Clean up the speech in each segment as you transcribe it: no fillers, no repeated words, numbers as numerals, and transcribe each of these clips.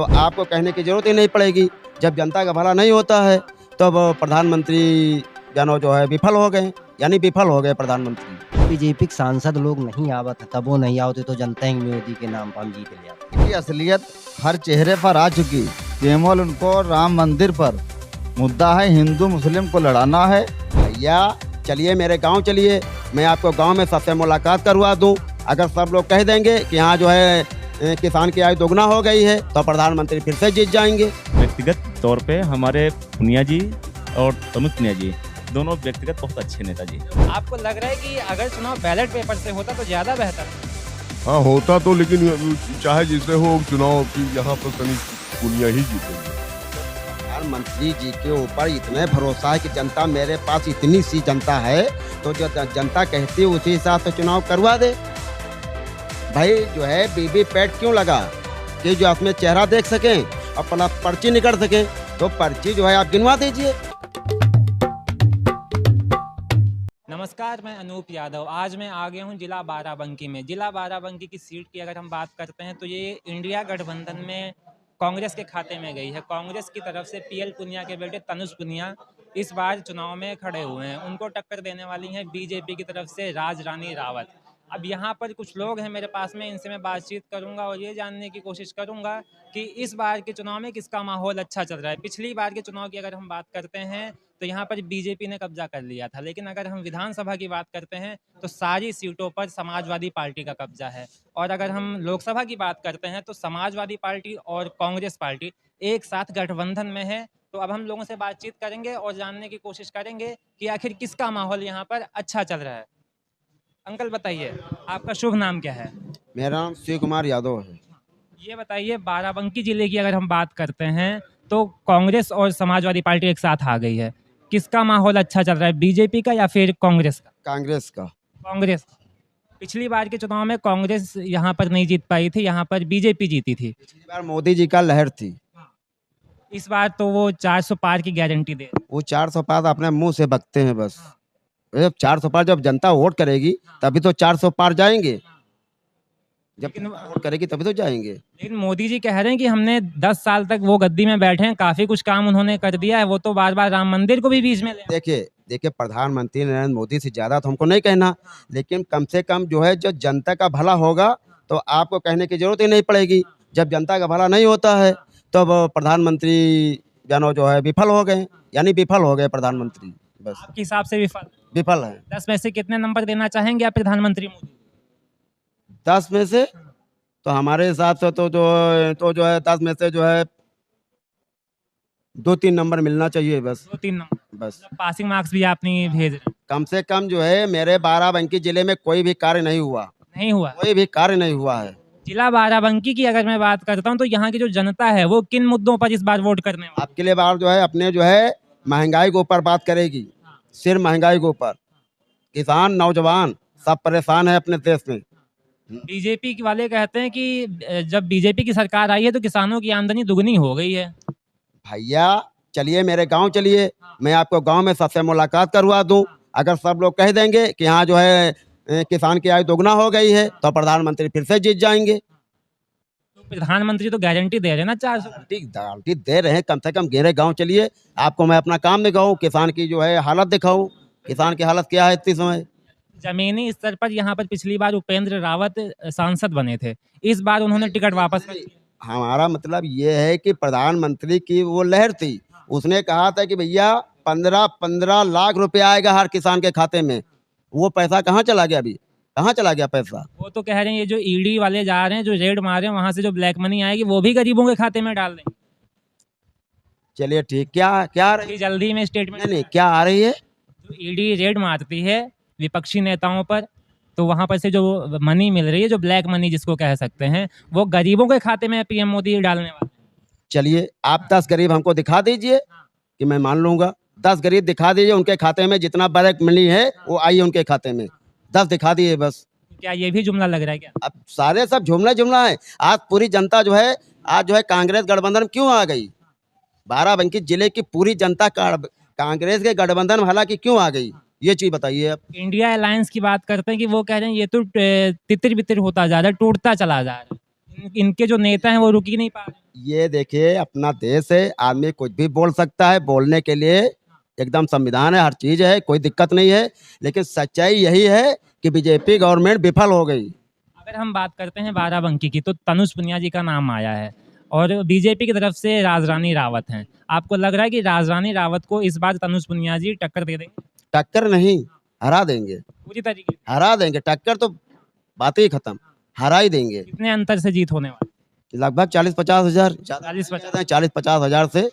तो आपको कहने की जरूरत ही नहीं पड़ेगी। जब जनता का भला नहीं होता है तब प्रधानमंत्री जो है विफल हो गए, यानी विफल हो गए प्रधानमंत्री। बीजेपी के सांसद लोग नहीं आवत, तब वो नहीं आवते तो जनता ही मोदी के नाम पर हम जीत लिया। की असलियत हर चेहरे पर आ चुकी, केवल उनको राम मंदिर पर मुद्दा है, हिंदू मुस्लिम को लड़ाना है। भैया चलिए मेरे गांव चलिए, मैं आपको गांव में सबसे मुलाकात करवा दूं। अगर सब लोग कह देंगे कि यहाँ जो है किसान की आय दोगुना हो गई है तो प्रधानमंत्री फिर से जीत जाएंगे। व्यक्तिगत तौर पे हमारे पुनिया जी और अमित पुनिया जी दोनों व्यक्तिगत बहुत अच्छे नेता जी। आपको लग रहा है कि अगर चुनाव बैलेट पेपर से होता तो ज़्यादा बेहतर? हाँ होता तो, लेकिन चाहे जिससे हो चुनाव की यहाँ पर कहीं पुनिया ही जीतेंगे। प्रधानमंत्री जी के ऊपर इतने भरोसा है कि जनता, मेरे पास इतनी सी जनता है तो जो जनता कहती है उसी हिसाब से चुनाव करवा दे। भाई जो है बीबी पैट क्यों लगा कि जो अपने चेहरा देख सकें, अपना पर्ची निकल सके, तो पर्ची जो है आप गिनवा दीजिए। नमस्कार, मैं अनूप यादव। आज मैं आ गया हूँ जिला बाराबंकी में। जिला बाराबंकी की सीट की अगर हम बात करते हैं तो ये इंडिया गठबंधन में कांग्रेस के खाते में गई है। कांग्रेस की तरफ से पीएल पुनिया के बेटे तनुज पुनिया इस बार चुनाव में खड़े हुए हैं। उनको टक्कर देने वाली हैं बीजेपी की तरफ से राज रानी रावत। अब यहाँ पर कुछ लोग हैं मेरे पास में, इनसे मैं बातचीत करूंगा और ये जानने की कोशिश करूंगा कि इस बार के चुनाव में किसका माहौल अच्छा चल रहा है। पिछली बार के चुनाव की अगर हम बात करते हैं तो यहाँ पर बीजेपी ने कब्जा कर लिया था, लेकिन अगर हम विधानसभा की बात करते हैं तो सारी सीटों पर समाजवादी पार्टी का कब्जा है। और अगर हम लोकसभा की बात करते हैं तो समाजवादी पार्टी और कांग्रेस पार्टी एक साथ गठबंधन में है। तो अब हम लोगों से बातचीत करेंगे और जानने की कोशिश करेंगे कि आखिर किसका माहौल यहाँ पर अच्छा चल रहा है। अंकल बताइए, आपका शुभ नाम क्या है? मेरा नाम शिव कुमार यादव है। ये बताइए, बाराबंकी जिले की अगर हम बात करते हैं तो कांग्रेस और समाजवादी पार्टी एक साथ आ गई है। किसका माहौल अच्छा चल रहा है, बीजेपी का या फिर कांग्रेस का? कांग्रेस का। कांग्रेस। पिछली बार के चुनाव में कांग्रेस यहाँ पर नहीं जीत पाई थी, यहाँ पर बीजेपी जीती थी। पिछली बार मोदी जी का लहर थी, इस बार तो वो 400 पार की गारंटी दे। वो 400 पार अपने मुंह से बकते हैं बस। जब 400 पार जब जनता वोट करेगी तभी तो 400 पार जाएंगे, जब वोट करेगी तभी तो जाएंगे। लेकिन मोदी जी कह रहे हैं कि हमने 10 साल तक वो गद्दी में बैठे हैं, काफी कुछ काम उन्होंने कर दिया है। वो तो बार बार राम मंदिर को भी बीच में ले। देखिए प्रधानमंत्री नरेंद्र मोदी से ज्यादा तो हमको नहीं कहना, लेकिन कम से कम जो है जो जनता का भला होगा तो आपको कहने की जरूरत ही नहीं पड़ेगी। जब जनता का भला नहीं होता है तब प्रधानमंत्री जो है विफल हो गए, यानी विफल हो गए प्रधानमंत्री। बस आपके हिसाब से विफल है। 10 में से कितने नंबर देना चाहेंगे आप प्रधानमंत्री मोदी? 10 में से तो हमारे हिसाब से तो जो है 10 में से जो है 2-3 नंबर मिलना चाहिए बस। 2-3 नंबर बस। पासिंग मार्क्स भी आप नहीं भेज रहे? कम से कम जो है मेरे बाराबंकी जिले में कोई भी कार्य नहीं हुआ, कोई भी कार्य नहीं हुआ है। जिला बाराबंकी की अगर मैं बात करता हूं तो यहाँ की जो जनता है वो किन मुद्दों पर इस बार वोट करने वाली? आपके लिए बार जो है अपने जो है महंगाई के ऊपर बात करेगी, सिर्फ महंगाई के ऊपर। किसान नौजवान सब परेशान है अपने देश में। बीजेपी वाले कहते हैं कि जब बीजेपी की सरकार आई है तो किसानों की आमदनी दुगनी हो गई है। भैया चलिए मेरे गांव चलिए, मैं आपको गांव में सबसे मुलाकात करवा दूं। अगर सब लोग कह देंगे कि यहाँ जो है किसान की आय दोगुना हो गई है तो प्रधानमंत्री फिर से जीत जाएंगे। तो प्रधानमंत्री तो गारंटी दे रहे हैं ना, 400 गारंटी दे रहे हैं। कम से कम मेरे गाँव चलिए, आपको मैं अपना काम दिखाऊँ, किसान की जो है हालत दिखाऊँ। किसान की हालत क्या है इस समय। जमीनी स्तर पर यहाँ पर पिछली बार उपेंद्र रावत सांसद बने थे, इस बार उन्होंने टिकट वापस कर लिया। हमारा मतलब ये है कि प्रधानमंत्री की वो लहर थी, उसने कहा था कि भैया 15 लाख रुपए आएगा हर किसान के खाते में। वो पैसा कहाँ चला गया? अभी कहाँ चला गया पैसा? वो तो कह रहे हैं ये जो ईडी वाले जा रहे हैं, जो रेड मार रहे हैं, वहां से जो ब्लैक मनी आएगी वो भी गरीबों के खाते में डाल देंगे। चलिए ठीक, क्या आ रही है जल्दी में स्टेटमेंट? नहीं, क्या आ रही है? जो ईडी रेड मारती है विपक्षी नेताओं पर, तो वहां पर से जो मनी मिल रही है, जो ब्लैक मनी जिसको कह सकते हैं, वो गरीबों के खाते में पीएम मोदी डालने वाले हैं। चलिए आप 10 गरीब हमको दिखा दीजिए कि मैं मान लूंगा। 10 गरीब दिखा दीजिए, उनके खाते में जितना ब्लैक मनी है वो आई उनके खाते में। 10 दिखा दिए बस। क्या ये भी जुमला लग रहा है क्या? अब सारे सब जुमला है। आज पूरी जनता जो है कांग्रेस गठबंधन क्यों आ गई? बाराबंकी जिले की पूरी जनता कांग्रेस के गठबंधन हालांकि क्यों आ गई, ये चीज बताइए आप। इंडिया अलायंस की बात करते हैं कि वो कह रहे हैं ये तो तितर बितर होता जा रहा है, टूटता चला जा रहा है। इनके जो नेता हैं वो रुक ही नहीं पा रहे। ये देखिए अपना देश है, आदमी कुछ भी बोल सकता है, बोलने के लिए एकदम संविधान है, हर चीज़ है, कोई दिक्कत नहीं है। लेकिन सच्चाई यही है कि बीजेपी गवर्नमेंट विफल हो गई। अगर हम बात करते हैं बाराबंकी की तो तनुज पुनिया जी का नाम आया है और बीजेपी की तरफ से राजरानी रावत हैं। आपको लग रहा है कि राजरानी रावत को इस बार तनुज पुनिया जी टक्कर दे देंगे? टक्कर नहीं, हरा देंगे, पूरी तरीके से हरा देंगे। टक्कर तो बात ही खत्म, हरा ही देंगे। कितने अंतर से जीत होने वाली? लगभग 40-50 हजार, 40-50 हजार से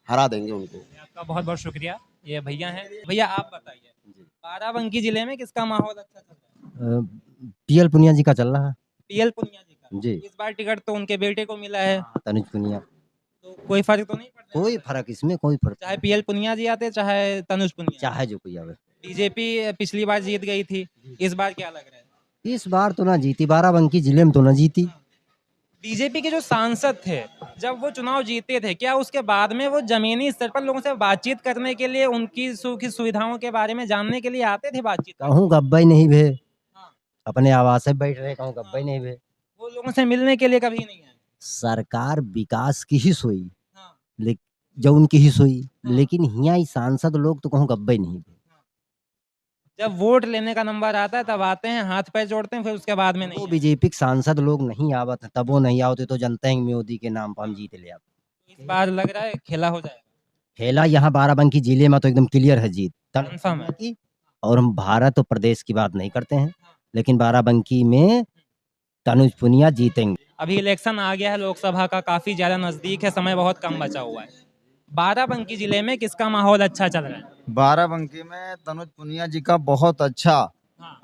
हरा देंगे उनको। आपका बहुत बहुत शुक्रिया। ये भैया हैं, भैया आप बताइए बाराबंकी जिले में किसका माहौल अच्छा चल रहा है? पीएल पुनिया जी का चल रहा है। पीएल पुनिया जी का। जी। इस बार टिकट तो उनके बेटे को मिला है, तनुज पुनिया, तो कोई फर्क तो नहीं पड़ता? कोई फर्क इसमें कोई फर्क चाहे पीएल पुनिया जी आते चाहे तनुज पुनिया। चाहे जो कोई आवे। बीजेपी पिछली बार जीत गई थी, इस बार क्या लग रहा है? इस बार तो ना जीती, बाराबंकी जिले में तो ना जीती। बीजेपी के जो सांसद थे जब वो चुनाव जीते थे, क्या उसके बाद में वो जमीनी स्तर पर लोगों से बातचीत करने के लिए, उनकी सुख सुविधाओं के बारे में जानने के लिए आते थे बातचीत करने? कहूँ गब्बई नहीं भे, हाँ। अपने आवास से बैठ रहे, कहूँ गब्बई नहीं भे। वो लोगों से मिलने के लिए कभी नहीं आए? सरकार विकास की ही सोई, हाँ। जो उनकी ही सोई, हाँ। लेकिन यहाँ सांसद लोग तो कहूँ गब्बई नहीं भे। जब वोट लेने का नंबर आता है तब आते हैं, हाथ पैर जोड़ते हैं, फिर उसके बाद में नहीं वो आए। बीजेपी के सांसद लोग नहीं आवत हैं, तब वो नहीं आवते तो जनता ही मोदी के नाम पर हम जीत ले। आप इस बार लग रहा है खेला हो जाएगा। खेला यहाँ बाराबंकी जिले में तो एकदम क्लियर है जीत Confirm है। की। और हम भारत और प्रदेश की बात नहीं करते हैं, लेकिन बाराबंकी में तनुज पुनिया जीतेंगे। अभी इलेक्शन आ गया है लोकसभा का, काफी ज्यादा नजदीक है, समय बहुत कम बचा हुआ है। बाराबंकी जिले में किसका माहौल अच्छा चल रहा है? बाराबंकी में तनुज पुनिया जी का बहुत अच्छा हाँ।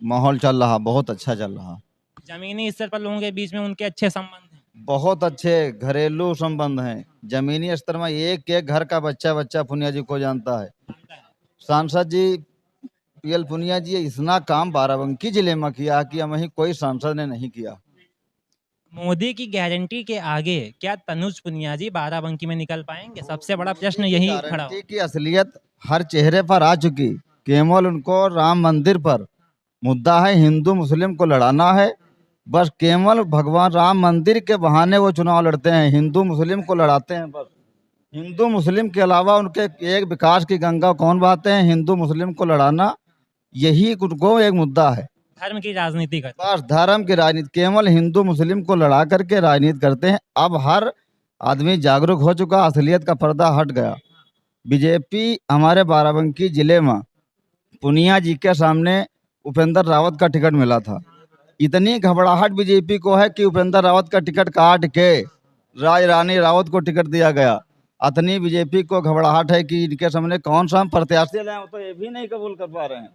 माहौल चल रहा, बहुत अच्छा चल रहा, जमीनी स्तर पर लोगों के बीच में उनके अच्छे संबंध हैं। बहुत अच्छे घरेलू संबंध हैं। जमीनी स्तर में एक एक घर का बच्चा बच्चा पुनिया जी को जानता है। सांसद जी पीएल पुनिया जी इतना काम बाराबंकी जिले में किया कि वहीं कोई सांसद ने नहीं किया। मोदी की गारंटी के आगे क्या तनुज पुनिया जी बाराबंकी में निकल पाएंगे? सबसे बड़ा प्रश्न यही खड़ा हो। गारंटी की असलियत हर चेहरे पर आ चुकी, केवल उनको राम मंदिर पर मुद्दा है, हिंदू मुस्लिम को लड़ाना है। बस केवल भगवान राम मंदिर के बहाने वो चुनाव लड़ते हैं, हिंदू मुस्लिम को लड़ाते हैं। बस हिंदू मुस्लिम के अलावा उनके एक विकास की गंगा कौन बहाते हैं? हिंदू मुस्लिम को लड़ाना, यही उनको एक मुद्दा है। धर्म की राजनीति करते बस धर्म की राजनीति, केवल हिंदू मुस्लिम को लड़ा करके राजनीति करते हैं। अब हर आदमी जागरूक हो चुका, असलियत का पर्दा हट गया। बीजेपी हमारे बाराबंकी जिले में पुनिया जी के सामने उपेंद्र रावत का टिकट मिला था। इतनी घबराहट बीजेपी को है कि उपेंद्र रावत का टिकट काट के राजरानी रावत को टिकट दिया गया। इतनी बीजेपी को घबराहट है कि इनके सामने कौन सा हम प्रत्याशी लाएं, वो तो ये भी नहीं कबूल कर पा रहे हैं।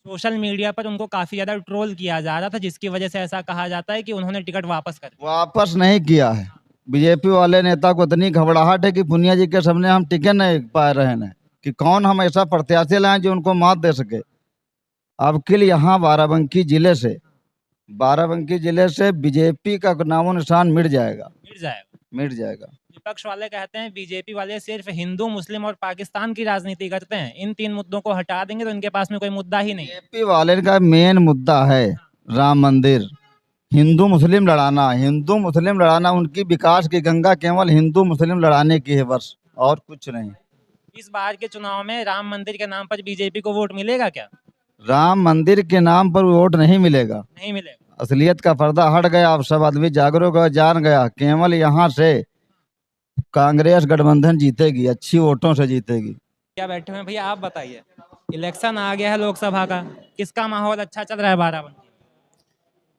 सोशल मीडिया पर उनको काफी ज्यादा ट्रोल किया जा रहा था, जिसकी वजह से ऐसा कहा जाता है कि उन्होंने टिकट वापस कर दिया। वापस नहीं किया है। बीजेपी वाले नेता को इतनी घबराहट है कि पुनिया जी के सामने हम टिकट नहीं पा रहे हैं कि कौन हम ऐसा प्रत्याशी लाएं जो उनको मात दे सके। अब किल यहाँ बाराबंकी जिले से बीजेपी का नामो निशान मिट जाएगा, मिट जाएगा। मिट जाएगा। विपक्ष वाले कहते हैं बीजेपी वाले सिर्फ हिंदू मुस्लिम और पाकिस्तान की राजनीति करते हैं, इन तीन मुद्दों को हटा देंगे तो इनके पास में कोई मुद्दा ही नहीं है। बीजेपी वाले का मेन मुद्दा है राम मंदिर, हिंदू मुस्लिम लड़ाना। हिंदू मुस्लिम लड़ाना, उनकी विकास की गंगा केवल हिंदू मुस्लिम लड़ाने की है, बस और कुछ नहीं। इस बार के चुनाव में राम मंदिर के नाम पर बीजेपी को वोट मिलेगा क्या? राम मंदिर के नाम पर वोट नहीं मिलेगा, नहीं मिलेगा। असलियत का पर्दा हट गया। अब सब आदमी जागरूक हो, जान गया केवल यहाँ से कांग्रेस गठबंधन जीतेगी, अच्छी वोटों से जीतेगी। क्या बैठे हुए हैं भैया, आप बताइए इलेक्शन आ गया है लोकसभा का, किसका माहौल अच्छा चल रहा है बाराबंकी?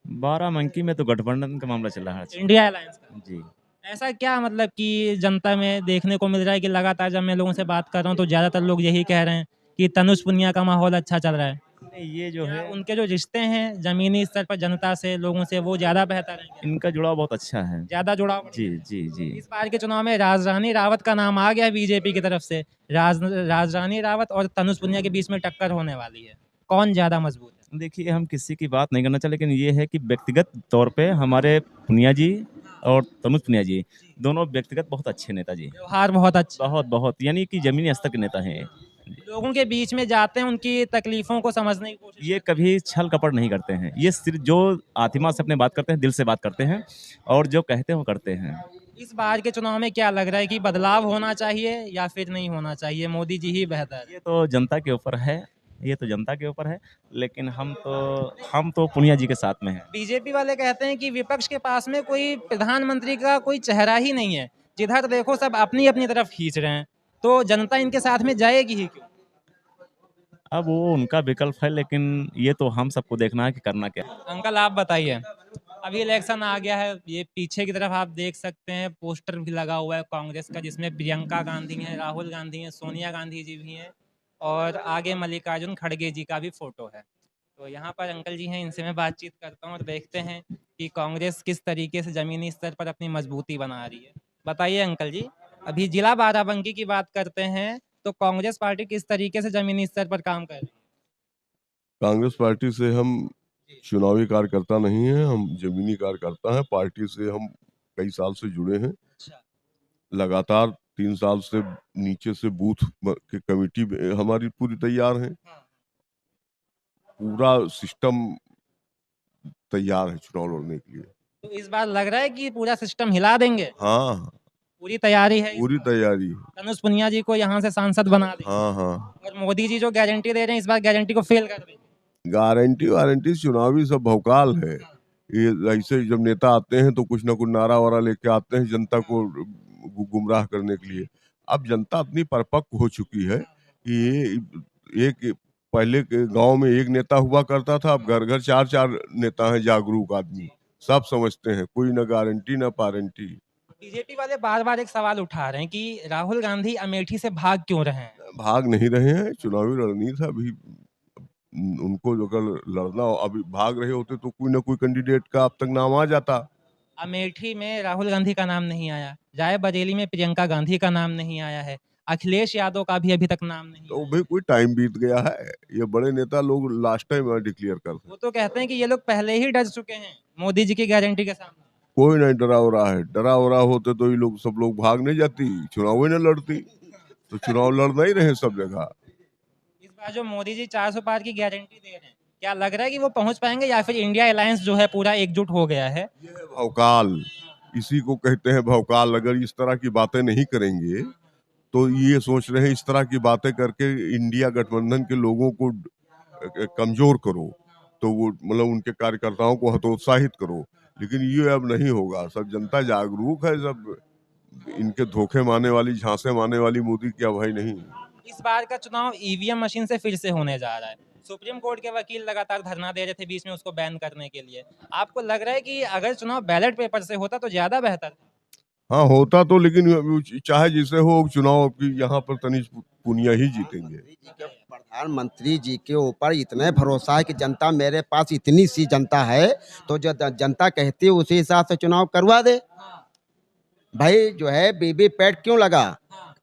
बाराबंकी में तो गठबंधन का मामला चल रहा है। इंडिया अलायंस का। जी। ऐसा क्या मतलब कि जनता में देखने को मिल रहा है कि लगातार जब मैं लोगों से बात कर रहा हूँ तो ज्यादातर लोग यही कह रहे हैं कि तनुज पुनिया का माहौल अच्छा चल रहा है? ये जो है उनके जो रिश्ते हैं जमीनी स्तर पर जनता से, लोगों से, वो ज्यादा बेहतर है, इनका जुड़ाव बहुत अच्छा है। ज्यादा जुड़ाव। जी जी जी। इस बार के चुनाव में राजरानी रावत का नाम आ गया बीजेपी की तरफ से। राजरानी रावत और तनुज पुनिया के बीच में टक्कर होने वाली है, कौन ज्यादा मजबूत है? देखिए, हम किसी की बात नहीं करना चाहिए, लेकिन ये है कि व्यक्तिगत तौर पे हमारे पुनिया जी और तनुज पुनिया जी दोनों व्यक्तिगत बहुत अच्छे नेता जी, व्यवहार बहुत अच्छा। बहुत बहुत, यानी कि जमीनी स्तर के नेता हैं। लोगों के बीच में जाते हैं, उनकी तकलीफों को समझने की कोशिश ये कभी छल कपट नहीं करते हैं। ये सिर्फ जो आत्मा से अपने बात करते हैं, दिल से बात करते हैं और जो कहते हैं वो करते हैं। इस बार के चुनाव में क्या लग रहा है कि बदलाव होना चाहिए या फिर नहीं होना चाहिए, मोदी जी ही बेहतर है? ये तो जनता के ऊपर है, ये तो जनता के ऊपर है, लेकिन हम तो पुनिया जी के साथ में हैं। बीजेपी वाले कहते हैं कि विपक्ष के पास में कोई प्रधानमंत्री का कोई चेहरा ही नहीं है, जिधर देखो सब अपनी अपनी तरफ खींच रहे हैं, तो जनता इनके साथ में जाएगी ही क्यों? अब वो उनका विकल्प है, लेकिन ये तो हम सबको देखना है कि करना क्या है। अंकल आप बताइए, अभी इलेक्शन आ गया है, ये पीछे की तरफ आप देख सकते हैं पोस्टर भी लगा हुआ है कांग्रेस का, जिसमें प्रियंका गांधी हैं, राहुल गांधी हैं, सोनिया गांधी जी भी हैं और आगे मल्लिकार्जुन खड़गे जी का भी फोटो है। तो यहाँ पर अंकल जी हैं, इनसे मैं बातचीत करता हूँ और देखते हैं कि कांग्रेस किस तरीके से जमीनी स्तर पर अपनी मजबूती बना रही है। बताइए अंकल जी, अभी जिला बाराबंकी की बात करते हैं तो कांग्रेस पार्टी किस तरीके से जमीनी स्तर पर काम कर रही है? कांग्रेस पार्टी से हम चुनावी कार्यकर्ता नहीं हैं, हम जमीनी कार्यकर्ता हैं। पार्टी से हम कई साल से जुड़े हैं। लगातार 3 साल से नीचे से बूथ की कमेटी हमारी पूरी तैयार है। पूरा सिस्टम तैयार है चुनाव लड़ने के लिए। तो इस बार लग रहा है कि पूरा सिस्टम हिला देंगे, हाँ, पूरी तैयारी है, पूरी तैयारी है। तनुज पुनिया जी को यहाँ से सांसद बना देंगे हाँ हाँ, और मोदी जी जो गारंटी दे रहे हैं इस बार गारंटी को फेल कर देंगे। गारंटी चुनावी सब भौकाल है। ये ऐसे जब नेता आते हैं तो कुछ ना कुछ नारा वारा लेके आते हैं जनता को गुमराह करने के लिए। अब जनता अपनी परिपक्व हो चुकी है कि ये एक पहले के गांव में एक नेता हुआ करता था, अब घर घर 4-4 नेता हैं जागरूक आदमी, सब समझते हैं, कोई ना गारंटी ना पारंटी। बीजेपी वाले बार बार एक सवाल उठा रहे हैं कि राहुल गांधी अमेठी से भाग क्यों रहे हैं? भाग नहीं रहे हैं, चुनावी रणनीति है अभी। उनको अगर लड़ना हो, अभी भाग रहे होते तो कोई ना कोई कैंडिडेट का अब तक नाम आ जाता। अमेठी में राहुल गांधी का नाम नहीं आया, रायबरेली में प्रियंका गांधी का नाम नहीं आया है, अखिलेश यादव का भी अभी तक नाम नहीं तो आया। भाई कोई टाइम बीत गया है, ये बड़े नेता लोग लास्ट टाइम डिक्लेयर करते हैं। वो तो कहते हैं कि ये लोग पहले ही डर चुके हैं मोदी जी की गारंटी के सामने। कोई नहीं डरा हो रहा है, डरा हो रहा होते तो ये लोग सब लोग भाग नहीं जाती, चुनाव ही नहीं लड़ती। तो चुनाव लड़ नहीं रहे सब जगह। इस बार जो मोदी जी 400 पार की गारंटी दे रहे हैं, क्या लग रहा है कि वो पहुंच पाएंगे या फिर इंडिया अलायंस जो है पूरा एकजुट हो गया है? ये है भौकाल, इसी को कहते हैं भौकाल। अगर इस तरह की बातें नहीं करेंगे तो ये सोच रहे हैं इस तरह की बातें करके इंडिया गठबंधन के लोगों को कमजोर करो, तो वो मतलब उनके कार्यकर्ताओं को हतोत्साहित करो, लेकिन ये अब नहीं होगा। सब जनता जागरूक है, सब इनके धोखे मारने वाली, झांसे मारने वाली मोदी की अब है नहीं। इस बार का चुनाव ईवीएम मशीन से फिर से होने जा रहा है। सुप्रीम कोर्ट के वकील लगातार धरना दे रहे थे बीच में उसको बैन करने के लिए। आपको लग रहा है कि अगर चुनाव बैलेट पेपर से होता तो ज्यादा बेहतर था? हाँ होता तो, लेकिन चाहे जिसे हो चुनाव की यहाँ पर तनिष पुनिया ही जीतेंगे। प्रधानमंत्री जी के ऊपर इतने भरोसा है कि जनता मेरे पास इतनी सी जनता है, तो जो जनता कहती है उसी हिसाब से चुनाव करवा दे। भाई जो है वीवीपैट क्यों लगा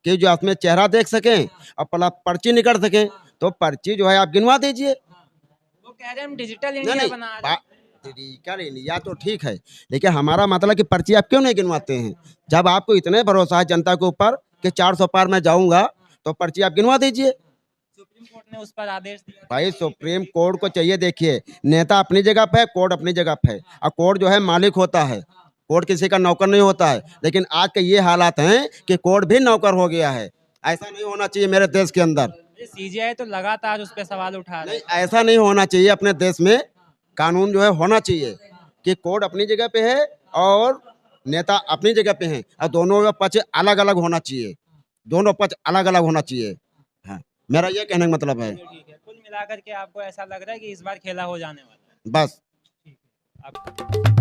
कि जो उसमें चेहरा देख सकें और पर्ची निकल सके, तो पर्ची जो है आप गिनवा दीजिए। वो कह रहे हैं हम डिजिटल इंडिया बना रहे हैं। डिजिटल इंडिया तो ठीक है, लेकिन हमारा मतलब कि पर्ची आप क्यों नहीं गिनवाते हैं? जब आपको इतने भरोसा है जनता के ऊपर कि 400 पार मैं जाऊंगा, तो पर्ची आप गिनवा दीजिए। सुप्रीम कोर्ट ने उस पर आदेश दिया। भाई सुप्रीम कोर्ट को चाहिए, देखिए नेता अपनी जगह पे है, कोर्ट अपनी जगह पे है, और कोर्ट जो है मालिक होता है, कोर्ट किसी का नौकर नहीं होता है। लेकिन आज के ये हालात हैं कि कोर्ट भी नौकर हो गया है। ऐसा नहीं होना चाहिए मेरे देश के अंदर। सीजीआई तो लगातार उस पर सवाल उठा रहे नहीं, ऐसा नहीं होना चाहिए। अपने देश में कानून जो है होना चाहिए कि कोर्ट अपनी जगह पे है और नेता अपनी जगह पे हैं, और दोनों का पक्ष अलग अलग होना चाहिए, दोनों पक्ष अलग अलग होना चाहिए। हाँ, मेरा ये कहने का मतलब है। ठीक है, कुल मिलाकर के आपको ऐसा लग रहा है कि इस बार खेला हो जाने वाला है? बस। ठीक है। आप